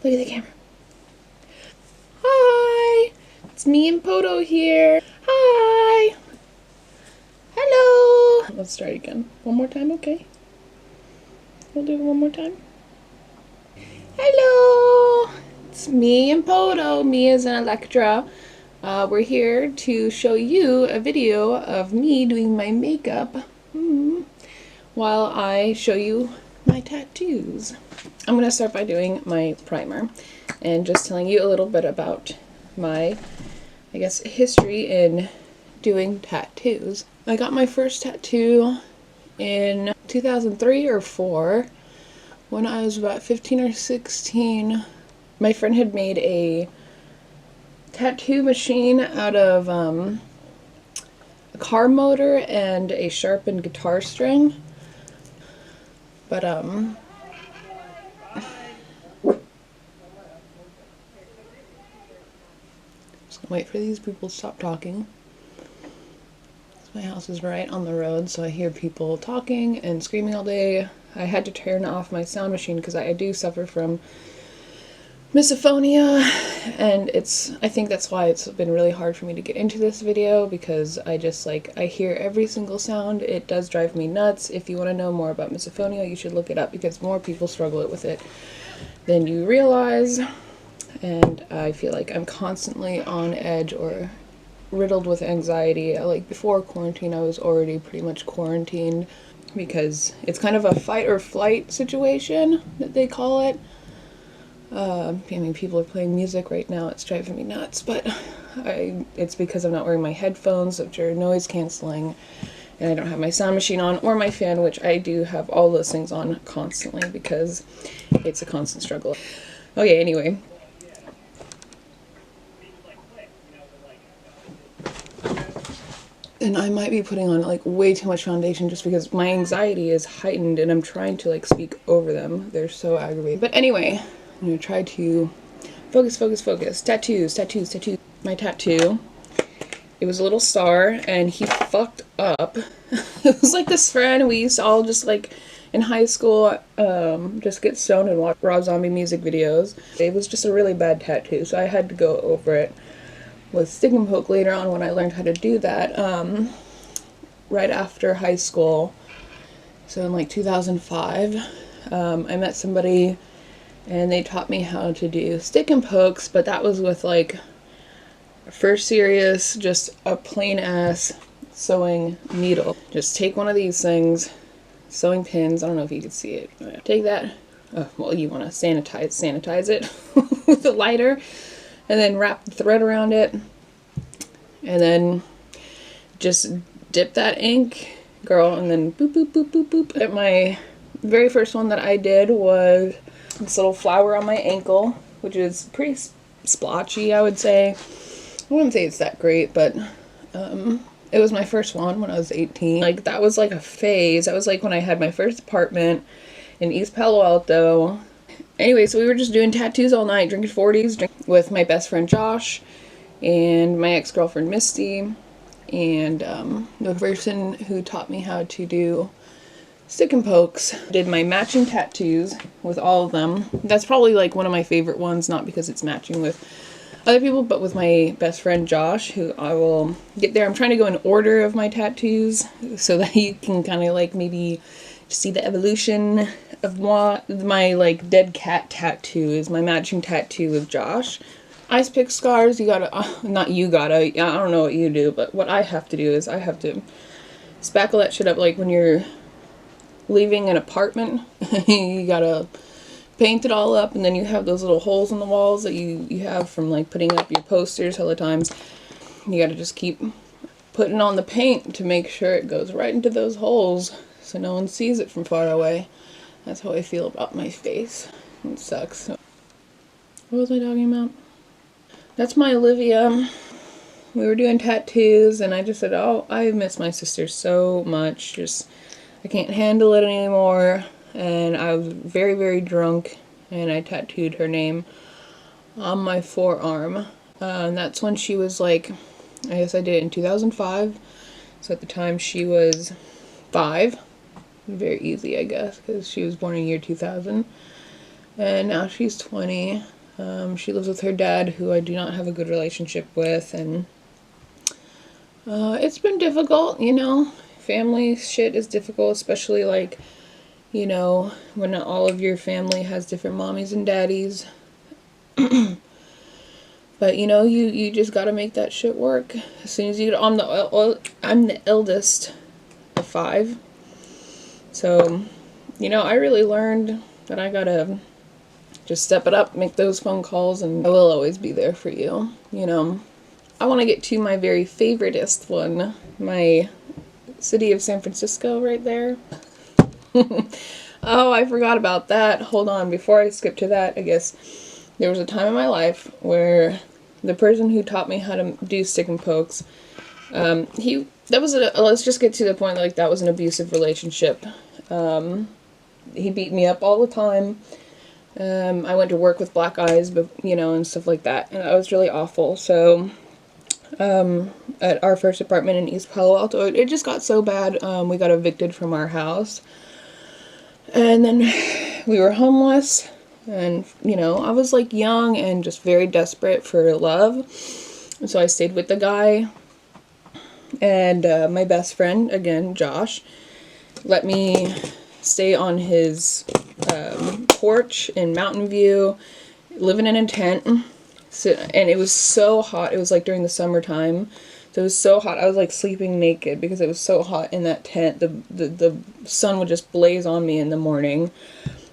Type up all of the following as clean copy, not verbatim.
Look at the camera. Hi! It's me and Poto here. Hi! Hello! Let's try it again. One more time, okay? We'll do it one more time. Hello! It's me and Poto. Me as an Electra. We're here to show you a video of me doing my makeup while I show you my tattoos. I'm going to start by doing my primer and just telling you a little bit about my, I guess, history in doing tattoos. I got my first tattoo in 2003 or 4 when I was about 15 or 16. My friend had made a tattoo machine out of a car motor and a sharpened guitar string. But just gonna wait for these people to stop talking. My house is right on the road, so I hear people talking and screaming all day. I had to turn off my sound machine because I do suffer from misophonia, and I think that's why it's been really hard for me to get into this video, because I hear every single sound. It does drive me nuts. If you want to know more about misophonia, you should look it up, because more people struggle with it than you realize, and I feel like I'm constantly on edge or riddled with anxiety. Like before quarantine, I was already pretty much quarantined because it's kind of a fight or flight situation that they call it. I mean, people are playing music right now, it's driving me nuts, but it's because I'm not wearing my headphones, which are noise canceling, and I don't have my sound machine on or my fan, which I do have all those things on constantly because it's a constant struggle. Okay, anyway. And I might be putting on like way too much foundation just because my anxiety is heightened and I'm trying to like speak over them. They're so aggravating. But anyway, I'm gonna try to focus. Tattoos. My tattoo, it was a little star and he fucked up. It was like this friend, we used to all just like in high school just get stoned and watch Rob Zombie music videos. It was just a really bad tattoo, so I had to go over it with stick and poke later on when I learned how to do that, right after high school. So in like 2005, I met somebody and they taught me how to do stick and pokes, but that was with like first serious, just a plain ass sewing needle. Just take one of these things, sewing pins, I don't know if you can see it. Take that, well, you want to sanitize it with a lighter, and then wrap the thread around it, and then just dip that ink, girl, and then boop, boop, boop, boop, boop. My very first one that I did was this little flower on my ankle, which is pretty splotchy, I would say. I wouldn't say it's that great, but it was my first one when I was 18. Like, that was like a phase. That was like when I had my first apartment in East Palo Alto. Anyway, so we were just doing tattoos all night, drinking 40s with my best friend Josh and my ex-girlfriend Misty, and the person who taught me how to do stick and pokes. Did my matching tattoos with all of them. That's probably like one of my favorite ones, not because it's matching with other people, but with my best friend Josh, who I will get there. I'm trying to go in order of my tattoos so that you can kind of like maybe see the evolution of my like dead cat tattoo is my matching tattoo with Josh. Ice pick scars, you gotta, not you gotta, I don't know what you do, but what I have to do is I have to spackle that shit up. Like when you're leaving an apartment, you gotta paint it all up, and then you have those little holes in the walls that you have from like putting up your posters hella times. You gotta just keep putting on the paint to make sure it goes right into those holes so no one sees it from far away. That's how I feel about my face. It sucks. What was I talking about? That's my Olivia. We were doing tattoos and I just said, oh, I miss my sister so much. Just, I can't handle it anymore. And I was very, very drunk and I tattooed her name on my forearm. And that's when she was like, I guess I did it in 2005. So at the time she was 5. Very easy, I guess, because she was born in year 2000. and now she's 20. She lives with her dad, who I do not have a good relationship with, and it's been difficult, you know. Family shit is difficult, especially like, you know, when all of your family has different mommies and daddies. But you know, you just gotta make that shit work. As soon as you, I'm the eldest of 5, so you know, I really learned that I gotta just step it up, make those phone calls, and I will always be there for you. You know, I want to get to my very favoriteest one, my city of San Francisco right there. Oh, I forgot about that. Hold on, before I skip to that, I guess there was a time in my life where the person who taught me how to do stick and pokes, let's just get to the point, like, that was an abusive relationship. He beat me up all the time. I went to work with black eyes, but, you know, and stuff like that, and that was really awful. So, at our first apartment in East Palo Alto, it just got so bad, we got evicted from our house. And then we were homeless, and, you know, I was, like, young and just very desperate for love. And so I stayed with the guy, and my best friend, again, Josh, let me stay on his porch in Mountain View, living in a tent. So, and it was so hot. It was, like, during the summertime. So it was so hot. I was, like, sleeping naked because it was so hot in that tent. The sun would just blaze on me in the morning.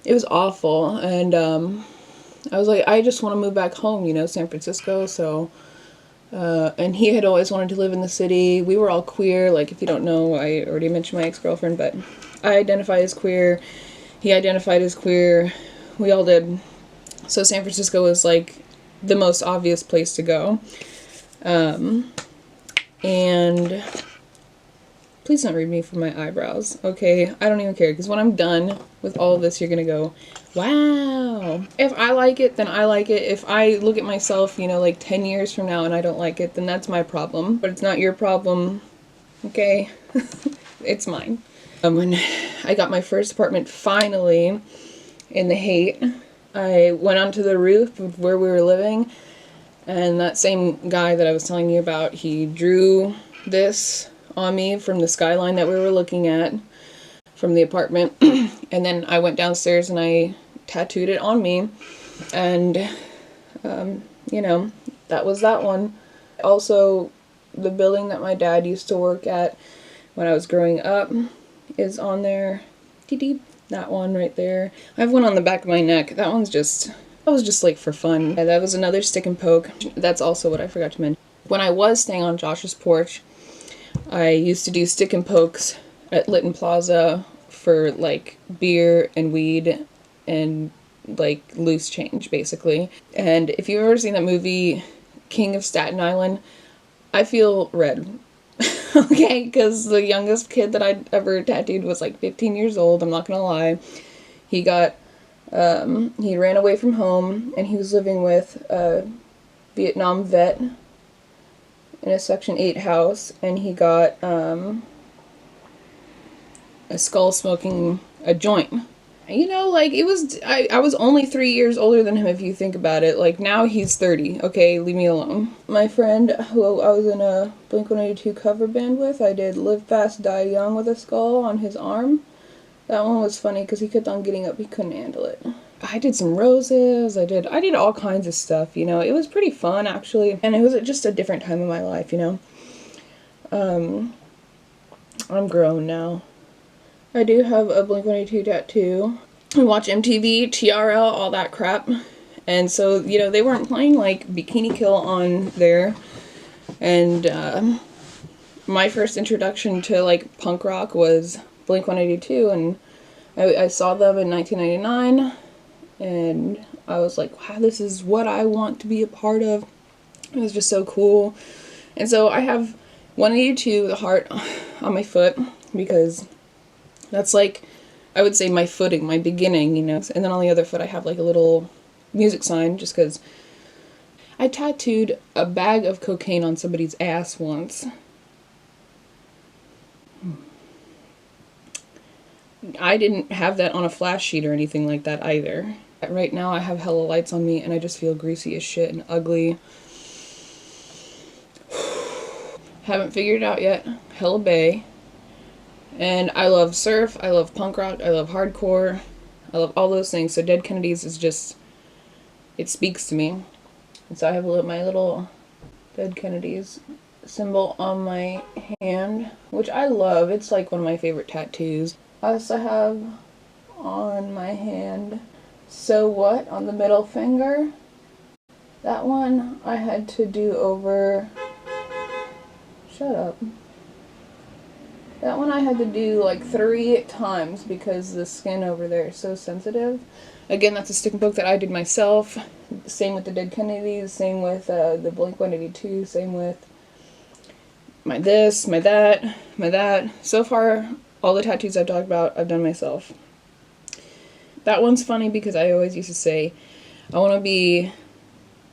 It was awful. And I was like, I just want to move back home, you know, San Francisco. So, and he had always wanted to live in the city. We were all queer. Like, if you don't know, I already mentioned my ex-girlfriend, but I identify as queer. He identified as queer. We all did. So San Francisco was, like, the most obvious place to go. And please don't read me for my eyebrows, okay? I don't even care, because when I'm done with all of this, you're gonna go, wow. If I like it, then I like it. If I look at myself, you know, like 10 years from now and I don't like it, then that's my problem. But it's not your problem, okay? It's mine. When I got my first apartment, finally, in the Haight, I went onto the roof of where we were living, and that same guy that I was telling you about, he drew this on me from the skyline that we were looking at from the apartment. And then I went downstairs and I tattooed it on me. And, you know, that was that one. Also, the building that my dad used to work at when I was growing up is on there. Dee-dee. That one right there. I have one on the back of my neck. That was just like for fun. And that was another stick and poke. That's also what I forgot to mention. When I was staying on Josh's porch, I used to do stick and pokes at Lytton Plaza for, like, beer and weed and, like, loose change, basically. And if you've ever seen that movie, King of Staten Island, I feel red. Okay, because the youngest kid that I'd ever tattooed was, like, 15 years old, I'm not gonna lie. He got, he ran away from home, and he was living with a Vietnam vet in a Section 8 house, and he got, a skull smoking a joint. You know, like, it was, I was only 3 years older than him if you think about it. Like, now he's 30, okay? Leave me alone. My friend, who I was in a Blink-182 cover band with, I did Live Fast, Die Young with a skull on his arm. That one was funny because he kept on getting up, he couldn't handle it. I did some roses, I did all kinds of stuff, you know? It was pretty fun, actually. And it was just a different time in my life, you know? I'm grown now. I do have a Blink-182 tattoo. I watch MTV, TRL, all that crap. And so, you know, they weren't playing, like, Bikini Kill on there. And, my first introduction to, like, punk rock was Blink-182, and I saw them in 1999, and I was like, wow, this is what I want to be a part of. It was just so cool. And so I have 182, the heart on my foot, because that's, like, I would say my footing, my beginning, you know. And then on the other foot I have, like, a little music sign, just because I tattooed a bag of cocaine on somebody's ass once. I didn't have that on a flash sheet or anything like that either. Right now I have hella lights on me and I just feel greasy as shit and ugly. Haven't figured it out yet. Hella bae. And I love surf, I love punk rock, I love hardcore, I love all those things. So Dead Kennedys is just, it speaks to me. And so I have my little Dead Kennedys symbol on my hand, which I love. It's like one of my favorite tattoos. I also have on my hand So What on the middle finger. That one I had to do over... Shut up. That one I had to do like 3 times because the skin over there is so sensitive. Again, that's a stick and poke that I did myself. Same with the Dead Kennedys, same with the Blink-182, same with my this, my that, my that. So far, all the tattoos I've talked about, I've done myself. That one's funny because I always used to say, I want to be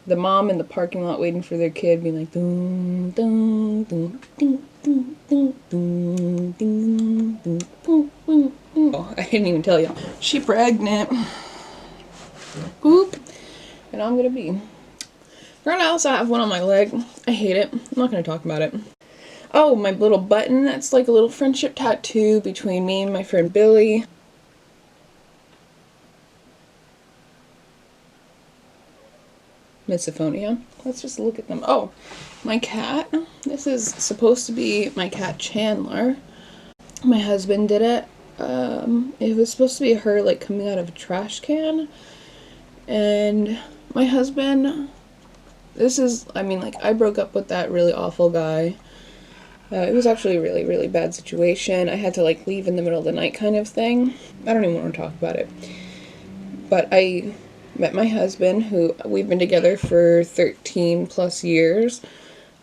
the mom in the parking lot waiting for their kid, being like, dun, dun, dun, dun, dun, dun, dun, dun, dun, dun, dun. Oh, I didn't even tell you. She pregnant. Oop. And I'm gonna be. Right now, I also have one on my leg. I hate it. I'm not gonna talk about it. Oh, my little button. That's like a little friendship tattoo between me and my friend Billy. Misophonia. Let's just look at them. Oh, my cat. This is supposed to be my cat Chandler. My husband did it. It was supposed to be her like coming out of a trash can. And my husband, this is, I mean, like, I broke up with that really awful guy. It was actually a really, really bad situation. I had to like leave in the middle of the night kind of thing. I don't even want to talk about it. But I met my husband, who we've been together for 13 plus years.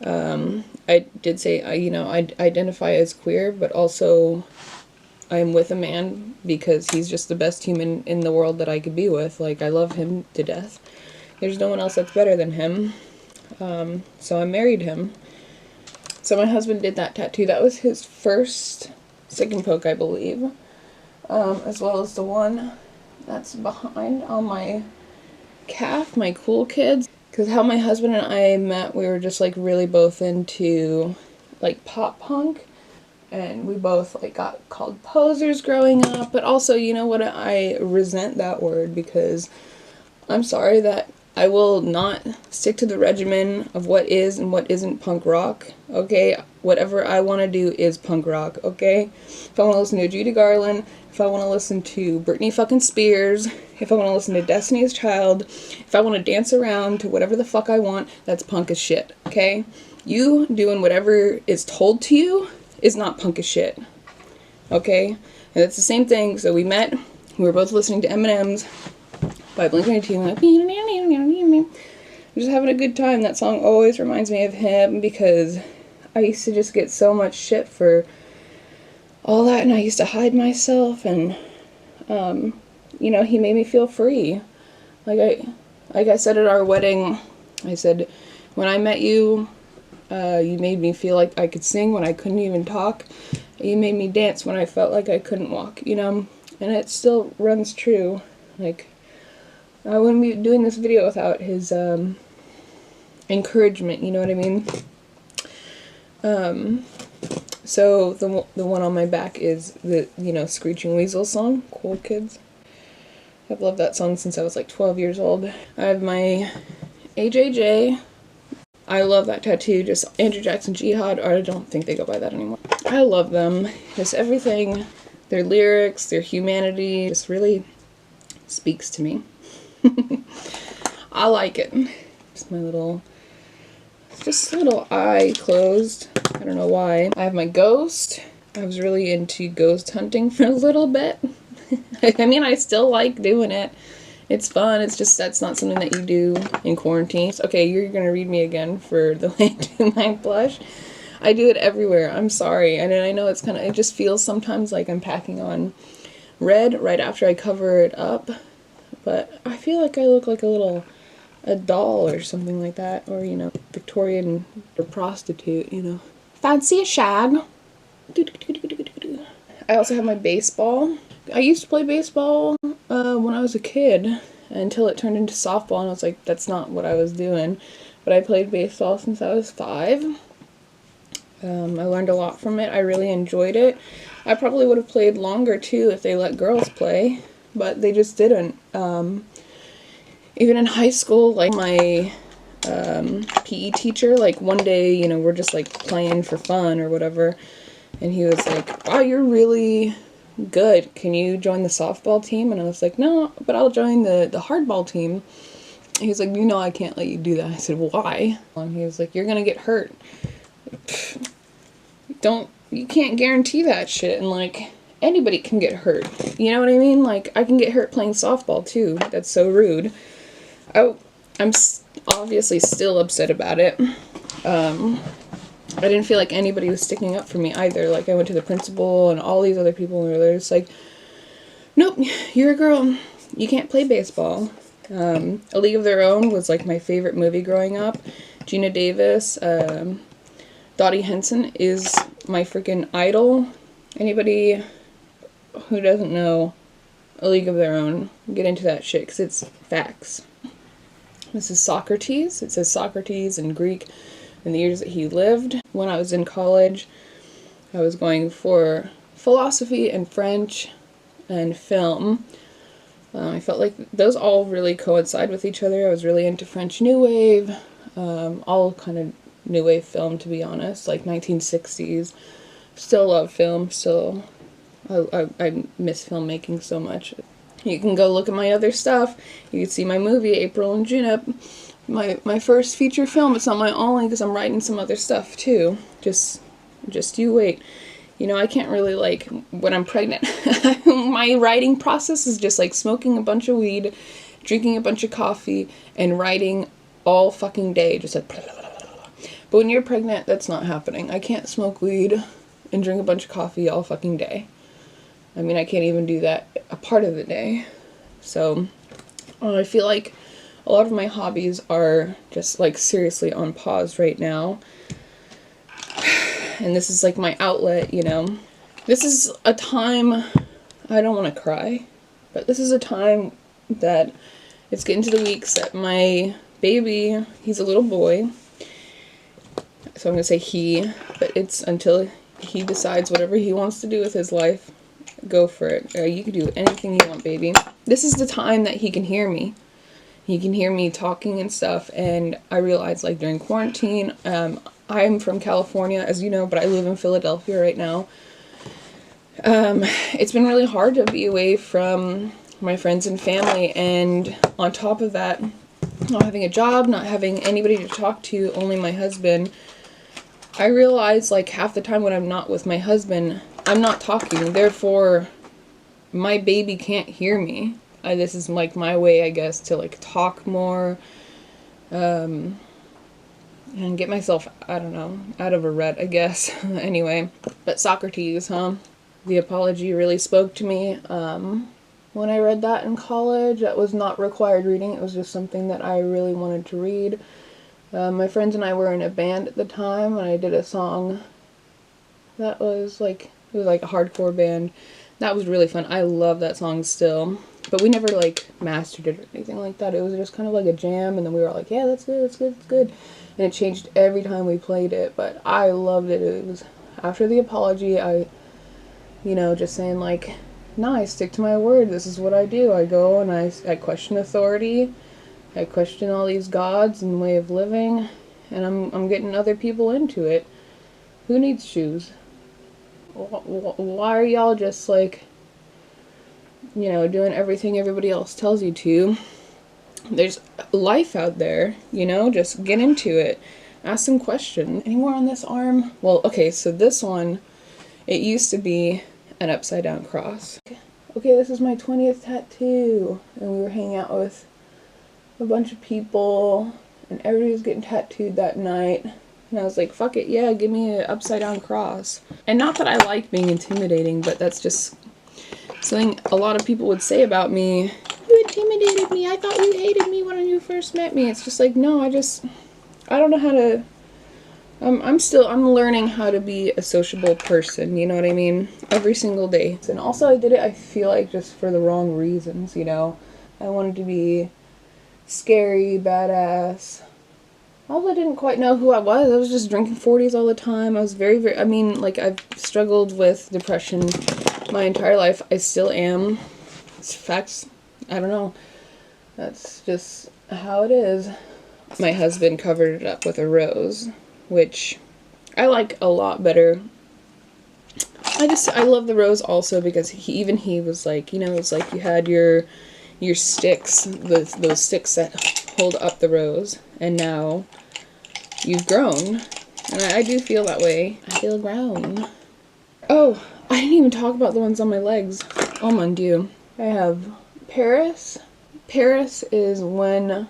I did say, I identify as queer, but also I'm with a man because he's just the best human in the world that I could be with. Like, I love him to death. There's no one else that's better than him. So I married him. So my husband did that tattoo. That was his first stick and poke, I believe. As well as the one that's behind on my calf, my Cool Kids. Because how my husband and I met, we were just like really both into like pop punk. And we both like got called posers growing up. But also, you know what, I resent that word because I'm sorry that I will not stick to the regimen of what is and what isn't punk rock, okay? Whatever I want to do is punk rock, okay? If I want to listen to Judy Garland, if I want to listen to Britney fucking Spears, if I want to listen to Destiny's Child, if I want to dance around to whatever the fuck I want, that's punk as shit, okay? You doing whatever is told to you is not punk as shit, okay? And it's the same thing. So we met, we were both listening to Eminem's by Blink-182, like, just having a good time. That song always reminds me of him because I used to just get so much shit for all that, and I used to hide myself, and you know, he made me feel free. Like I said at our wedding, I said, when I met you, you made me feel like I could sing when I couldn't even talk. You made me dance when I felt like I couldn't walk, you know, and it still runs true. Like, I wouldn't be doing this video without his encouragement, you know what I mean? So the one on my back is the, you know, Screeching Weasel song, Cool Kids. I've loved that song since I was like 12 years old. I have my AJJ. I love that tattoo, just Andrew Jackson Jihad, or I don't think they go by that anymore. I love them. Just everything, their lyrics, their humanity, just really speaks to me. I like it. Just my little, just a little eye closed. I don't know why. I have my ghost. I was really into ghost hunting for a little bit. I mean, I still like doing it. It's fun. It's just that's not something that you do in quarantine. Okay, you're gonna read me again for the way I do my blush. I do it everywhere. I'm sorry. And I know it's kind of, it just feels sometimes like I'm packing on red right after I cover it up. But I feel like I look like a doll or something like that. Or, you know, Victorian or prostitute, you know. Fancy a shag. I also have my baseball. I used to play baseball when I was a kid. until it turned into softball, and I was like, that's not what I was doing. But I played baseball since I was 5. I learned a lot from it. I really enjoyed it. I probably would have played longer too if they let girls play, but they just didn't. Even in high school, like my PE teacher, like one day, you know, we're just like playing for fun or whatever, and he was like, wow, you're really good. Can you join the softball team? And I was like, no, but I'll join the hardball team. And he was like, you know, I can't let you do that. I said, why? And he was like, you're gonna get hurt. You can't guarantee that shit, and like anybody can get hurt. You know what I mean? Like I can get hurt playing softball too. That's so rude. I'm obviously still upset about it. I didn't feel like anybody was sticking up for me either. Like I went to the principal and all these other people, and they're just like, nope, you're a girl, you can't play baseball. A League of Their Own was like my favorite movie growing up. Gina Davis, Dottie Henson is my freaking idol. Anybody who doesn't know A League of Their Own, get into that shit, because it's facts. This is Socrates. It says Socrates in Greek in the years that he lived. When I was in college, I was going for philosophy and French and film. I felt like those all really coincide with each other. I was really into French New Wave, all kind of New Wave film, to be honest, like 1960s. Still love film, still, I miss filmmaking so much. You can go look at my other stuff. You can see my movie, April and Junip, my first feature film. It's not my only, because I'm writing some other stuff too. Just you wait. You know, I can't really, like, when I'm pregnant, my writing process is just like smoking a bunch of weed, drinking a bunch of coffee, and writing all fucking day, just like blah, blah, blah, blah. But when you're pregnant, that's not happening. I can't smoke weed and drink a bunch of coffee all fucking day. I mean, I can't even do that a part of the day. So, I feel like a lot of my hobbies are just, like, seriously on pause right now. And this is, like, my outlet, you know. This is a time, I don't want to cry, but this is a time that it's getting to the weeks that my baby, he's a little boy. So I'm going to say he, but it's until he decides whatever he wants to do with his life. Go for it. You can do anything you want, baby. This is the time that he can hear me. He can hear me talking and stuff, and I realized, like, during quarantine, I'm from California, as you know, but I live in Philadelphia right now. It's been really hard to be away from my friends and family, and on top of that, not having a job, not having anybody to talk to, only my husband, I realize, like, half the time when I'm not with my husband, I'm not talking, therefore, my baby can't hear me. This is, like, my way, I guess, to, like, talk more, and get myself, I don't know, out of a rut, I guess. Anyway, but Socrates, huh? The apology really spoke to me. When I read that in college, that was not required reading, it was just something that I really wanted to read. My friends and I were in a band at the time, and I did a song that was like, it was like a hardcore band. That was really fun. I love that song still. But we never, like, mastered it or anything like that. It was just kind of like a jam, and then we were like, yeah, that's good, that's good, that's good. And it changed every time we played it, but I loved it. It was, after the apology, you know, just saying, like, no, I stick to my word. This is what I do. I go and I question authority. I question all these gods and way of living, and I'm getting other people into it. Who needs shoes? Why are y'all just, like, you know, doing everything everybody else tells you to? There's life out there, you know, just get into it. Ask some questions. Any more on this arm? Well, okay, so this one, it used to be an upside down cross. Okay, this is my 20th tattoo, and we were hanging out with a bunch of people, and everybody was getting tattooed that night. And I was like, fuck it, yeah, give me an upside down cross. And not that I like being intimidating, but that's just something a lot of people would say about me. You intimidated me, I thought you hated me when you first met me. It's just like, no, I don't know how to, I'm learning how to be a sociable person, you know what I mean? Every single day. And also I did it, I feel like, just for the wrong reasons, you know? I wanted to be scary, badass. Also, I didn't quite know who I was. I was just drinking 40s all the time. I was I mean, like, I've struggled with depression my entire life. I still am. It's facts. I don't know. That's just how it is. My husband covered it up with a rose, which I like a lot better. I love the rose also because he was like, you know, it's like you had your sticks, those sticks that hold up the rose, and now you've grown. And I do feel that way. I feel grown. Oh, I didn't even talk about the ones on my legs. Oh mon dieu. I have Paris. Paris is when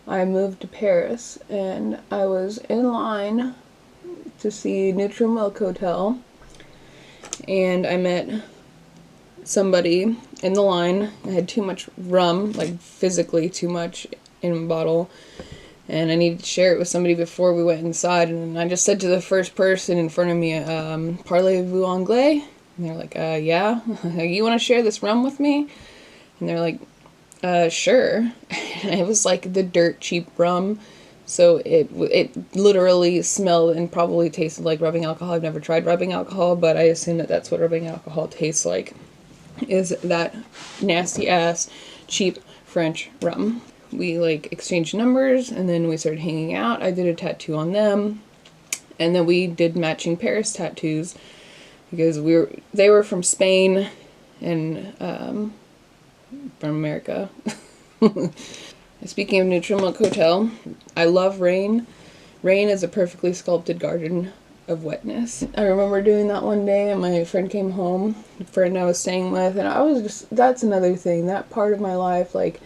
I moved to Paris and I was in line to see Neutral Milk Hotel, and I met somebody in the line. I had too much rum, like physically too much in a bottle, and I needed to share it with somebody before we went inside, and I just said to the first person in front of me, parlez-vous anglais? And they're like, yeah. You want to share this rum with me? And they're like, sure. And it was like the dirt cheap rum, so it literally smelled and probably tasted like rubbing alcohol. I've never tried rubbing alcohol, but I assume that that's what rubbing alcohol tastes like, is that nasty ass cheap French rum. We like exchanged numbers, and then we started hanging out. I did a tattoo on them, and then we did matching Paris tattoos because they were from Spain and from America. Speaking of Neutral Milk Hotel, I love Rain. Rain is a perfectly sculpted garden of wetness. I remember doing that one day, and my friend came home, the friend I was staying with, and I was just, that's another thing, that part of my life, like,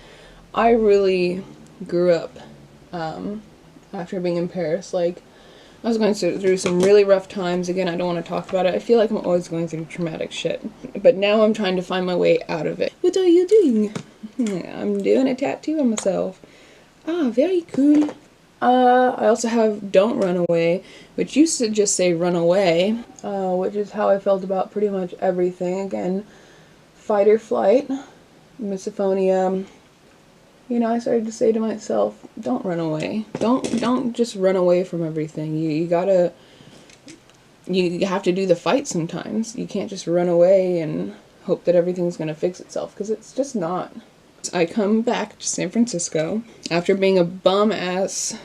I really grew up after being in Paris. Like, I was going through some really rough times. Again, I don't want to talk about it. I feel like I'm always going through traumatic shit. But now I'm trying to find my way out of it. What are you doing? I'm doing a tattoo on myself. Ah, very cool. I also have Don't Run Away, which used to just say Run Away, which is how I felt about pretty much everything. Again, fight or flight, misophonia. You know, I started to say to myself, don't run away. Don't just run away from everything. You have to do the fight sometimes. You can't just run away and hope that everything's going to fix itself, because it's just not. I come back to San Francisco after being a bum ass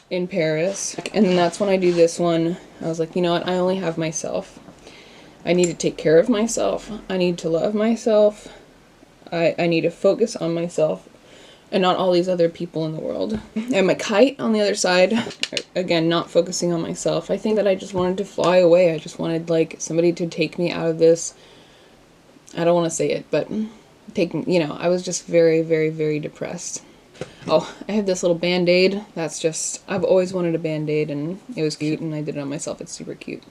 in Paris, and then that's when I do this one. I was like, you know what, I only have myself. I need to take care of myself. I need to love myself. I need to focus on myself and not all these other people in the world. And my kite on the other side, again, not focusing on myself. I think that I just wanted to fly away. I just wanted, like, somebody to take me out of this. I don't want to say it, but I was just very, very, very depressed. Oh, I have this little band-aid. That's just, I've always wanted a band-aid, and it was cute, and I did it on myself. It's super cute.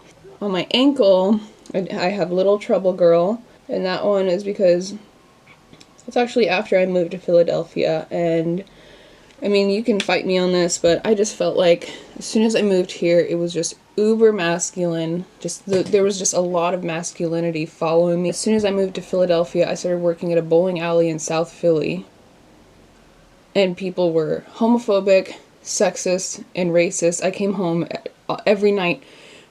On my ankle, I have Little Trouble Girl, and that one is because it's actually after I moved to Philadelphia, and I mean, you can fight me on this, but I just felt like as soon as I moved here, it was just uber masculine. There was just a lot of masculinity following me. As soon as I moved to Philadelphia, I started working at a bowling alley in South Philly, and people were homophobic, sexist, and racist. I came home every night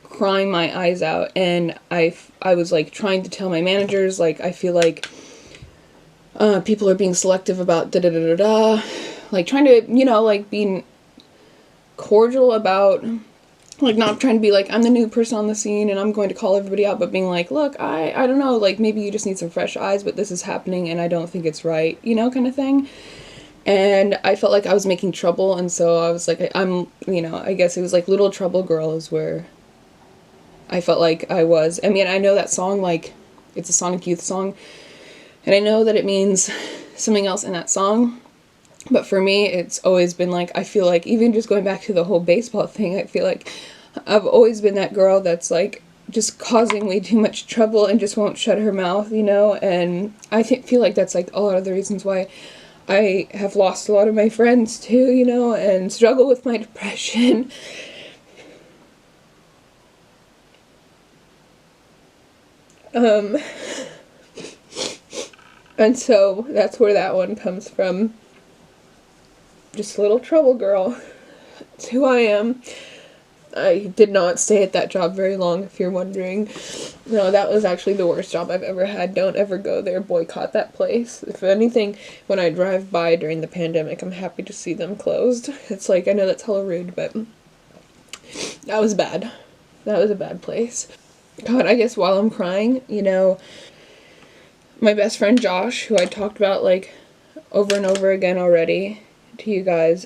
crying my eyes out, and I was like trying to tell my managers, like, I feel like people are being selective about da-da-da-da-da, like trying to, like being cordial about, like not trying to be like, I'm the new person on the scene and I'm going to call everybody out, but being like, look, I don't know, like maybe you just need some fresh eyes, but this is happening and I don't think it's right, kind of thing. And I felt like I was making trouble, and so I was like, I guess it was like Little Trouble Girl is where I felt like I was. I mean, I know that song, like, it's a Sonic Youth song, and I know that it means something else in that song, but for me, it's always been like, I feel like, even just going back to the whole baseball thing, I feel like I've always been that girl that's like, just causing way too much trouble and just won't shut her mouth, and I feel like that's like a lot of the reasons why I have lost a lot of my friends too, and struggle with my depression. And so that's where that one comes from. Just a little trouble girl. It's who I am. I did not stay at that job very long, if you're wondering. No, that was actually the worst job I've ever had. Don't ever go there. Boycott that place. If anything, when I drive by during the pandemic, I'm happy to see them closed. It's like, I know that's hella rude, but that was bad. That was a bad place. God, I guess while I'm crying, you know, my best friend Josh, who I talked about, like, over and over again already to you guys,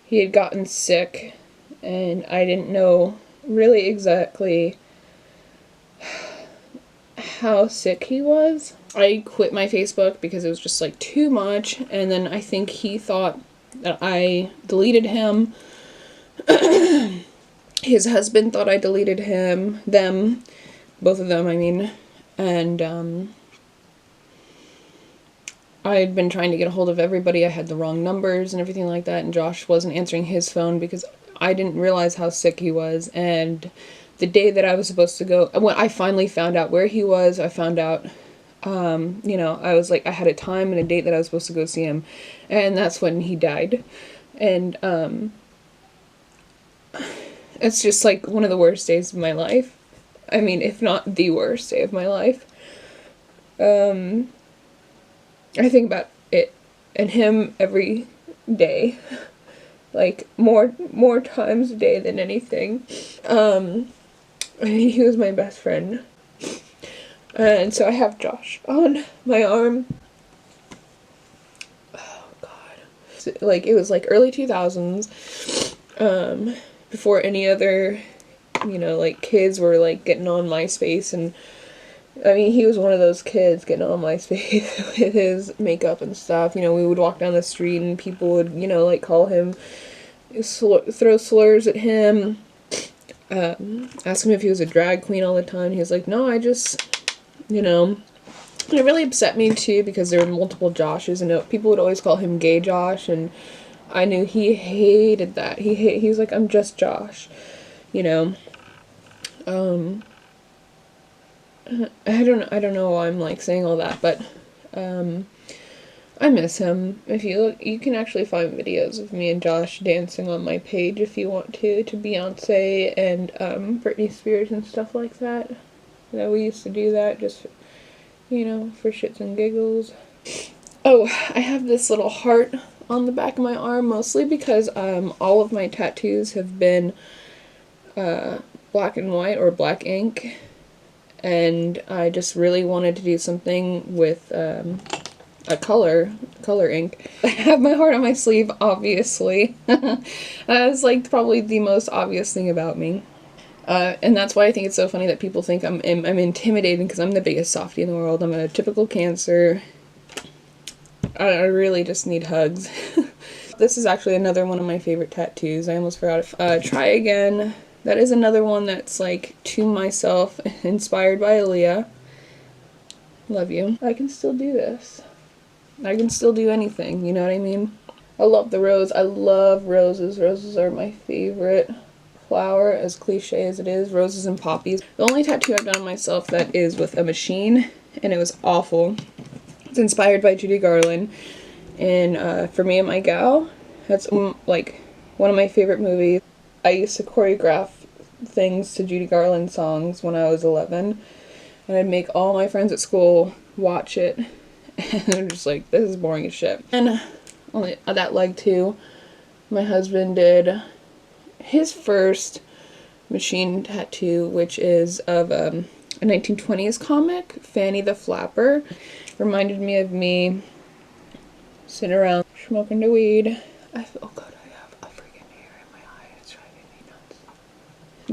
he had gotten sick, and I didn't know really exactly how sick he was. I quit my Facebook because it was just like too much, and then I think he thought that I deleted him. His husband thought I deleted them, both of them, I mean, and I had been trying to get a hold of everybody. I had the wrong numbers and everything like that, and Josh wasn't answering his phone because I didn't realize how sick he was. And the day that I was supposed to go, when I finally found out where he was, I found out, you know, I was like, I had a time and a date that I was supposed to go see him, and that's when he died. And it's just like one of the worst days of my life. I mean, if not the worst day of my life. I think about it and him every day, like more times a day than anything. I mean, he was my best friend, and so I have Josh on my arm. Oh God, so, like, it was like early 2000s, before any other, you know, like, kids were like getting on MySpace. And I mean, he was one of those kids getting on MySpace with his makeup and stuff. You know, we would walk down the street and people would, you know, like, call him, throw slurs at him, ask him if he was a drag queen all the time. He was like, no, I just, you know. And it really upset me too, because there were multiple Joshes, and people would always call him Gay Josh, and I knew he hated that. He was like, I'm just Josh, you know. I don't know why I'm like saying all that, but I miss him. If you look, you can actually find videos of me and Josh dancing on my page if you want to Beyonce and Britney Spears and stuff like that. You know, we used to do that just, you know, for shits and giggles. Oh, I have this little heart on the back of my arm, mostly because all of my tattoos have been black and white or black ink. And I just really wanted to do something with a color ink. I have my heart on my sleeve, obviously. That's like probably the most obvious thing about me. And that's why I think it's so funny that people think I'm intimidating, because I'm the biggest softie in the world. I'm a typical Cancer. I really just need hugs. This is actually another one of my favorite tattoos. I almost forgot it. Try Again. That is another one that's like to myself, inspired by Aaliyah. Love you. I can still do this. I can still do anything, you know what I mean? I love the rose. I love roses. Roses are my favorite flower, as cliche as it is. Roses and poppies. The only tattoo I've done on myself that is with a machine, and it was awful. It's inspired by Judy Garland. And For Me and My Gal, that's like one of my favorite movies. I used to choreograph things to Judy Garland songs when I was 11, and I'd make all my friends at school watch it, and they're just like, this is boring as shit. And on that leg too, my husband did his first machine tattoo, which is of a 1920s comic, Fanny the Flapper. Reminded me of me sitting around smoking the weed. I feel good.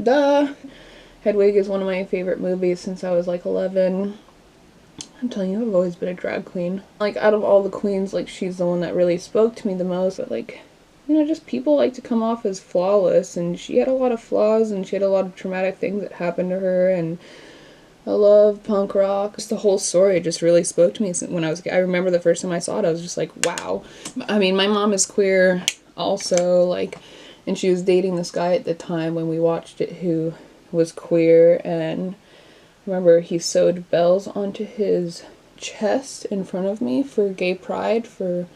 Duh. Hedwig is one of my favorite movies since I was like 11. I'm telling you, I've always been a drag queen. Like, out of all the queens, like, she's the one that really spoke to me the most. But, like, you know, just people like to come off as flawless, and she had a lot of flaws, and she had a lot of traumatic things that happened to her, and I love punk rock. Just the whole story just really spoke to me when I was a kid. I remember the first time I saw it, I was just like, wow. I mean, my mom is queer also, like, and she was dating this guy at the time when we watched it who was queer, and I remember he sewed bells onto his chest in front of me for gay pride for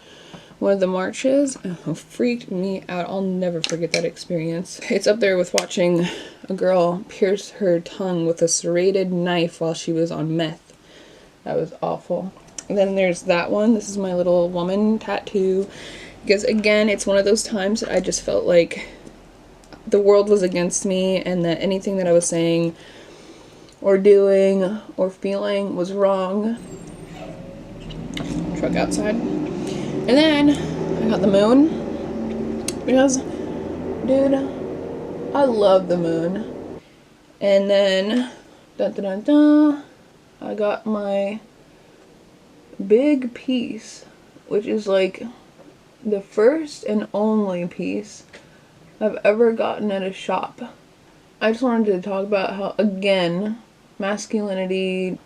one of the marches. Oh, freaked me out. I'll never forget that experience. It's up there with watching a girl pierce her tongue with a serrated knife while she was on meth. That was awful. And then there's that one. This is my little woman tattoo. Because again, it's one of those times that I just felt like the world was against me and that anything that I was saying or doing or feeling was wrong. Truck outside. And then I got the moon. Because, dude, I love the moon. And then, I got my big piece, which is like the first and only piece I've ever gotten at a shop. I just wanted to talk about how, again, masculinity,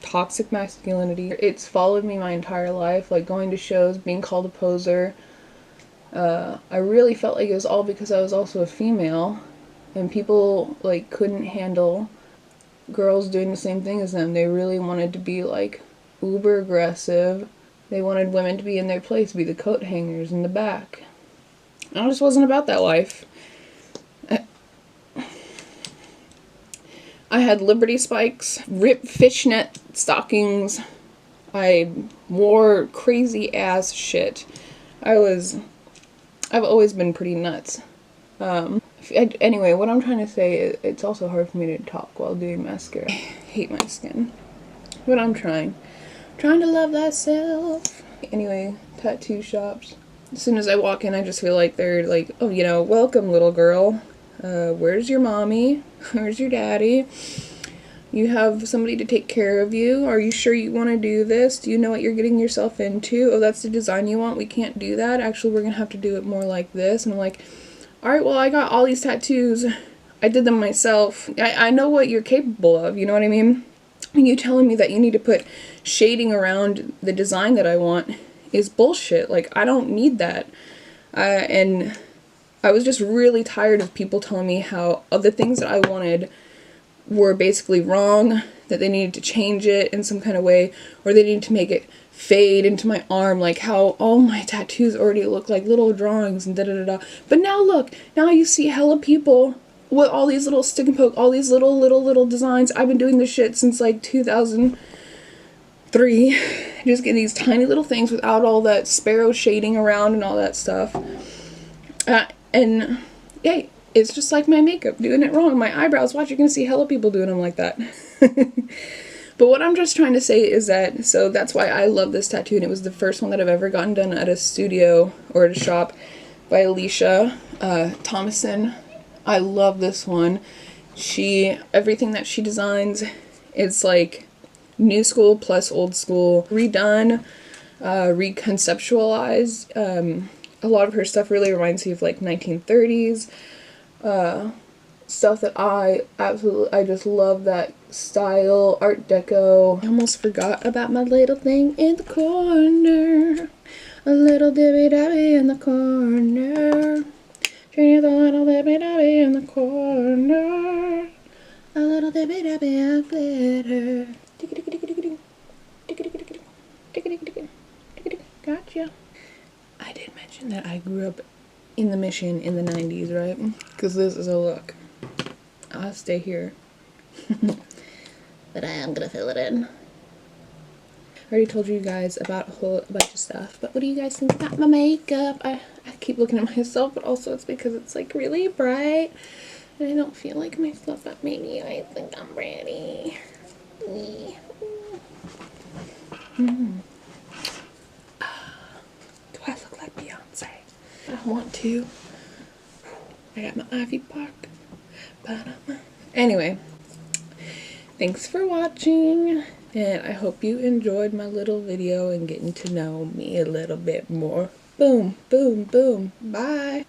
toxic masculinity, it's followed me my entire life, like going to shows, being called a poser. I really felt like it was all because I was also a female, and people like couldn't handle girls doing the same thing as them. They really wanted to be like uber aggressive. They wanted women to be in their place, be the coat hangers in the back. I just wasn't about that life. I had Liberty spikes, ripped fishnet stockings. I wore crazy ass shit. I've always been pretty nuts. Anyway, what I'm trying to say is it's also hard for me to talk while doing mascara. I hate my skin. But I'm trying to love thyself. Anyway, tattoo shops. As soon as I walk in, I just feel like they're like, oh, you know, welcome little girl. Where's your mommy? Where's your daddy? You have somebody to take care of you. Are you sure you want to do this? Do you know what you're getting yourself into? Oh, that's the design you want? We can't do that. Actually, we're gonna have to do it more like this. And I'm like, alright, well, I got all these tattoos. I did them myself. I know what you're capable of, you know what I mean? And you telling me that you need to put shading around the design that I want is bullshit. Like, I don't need that. And I was just really tired of people telling me how the things that I wanted were basically wrong, that they needed to change it in some kind of way, or they needed to make it fade into my arm, like how all my tattoos already look like little drawings and da-da-da-da. But now look, now you see hella people with all these little stick and poke, all these little designs. I've been doing this shit since like 2003, just getting these tiny little things without all that sparrow shading around and all that stuff. And yeah, it's just like my makeup, doing it wrong. My eyebrows, watch, you're gonna see hella people doing them like that. But what I'm just trying to say is that, so that's why I love this tattoo, and it was the first one that I've ever gotten done at a studio or at a shop by Alicia Thomason. I love this one. Everything that she designs, it's like new school plus old school, redone, reconceptualized. A lot of her stuff really reminds me of like 1930s stuff that I just love that style, Art Deco. I almost forgot about my little thing in the corner, a little dibby dabby in the corner. She's a little dibby dabby in the corner, a little dibby dabby of glitter. Gotcha. I did mention that I grew up in the Mission in the 90s, right? Because this is a look. I'll stay here. But I am gonna fill it in. I already told you guys about a whole bunch of stuff, but what do you guys think about my makeup? I keep looking at myself, but also it's because it's like really bright and I don't feel like myself, but maybe I think I'm ready. Do I look like Beyonce? I want to. I got my Ivy Park. Anyway, thanks for watching, and I hope you enjoyed my little video and getting to know me a little bit more. Boom, boom, boom. Bye.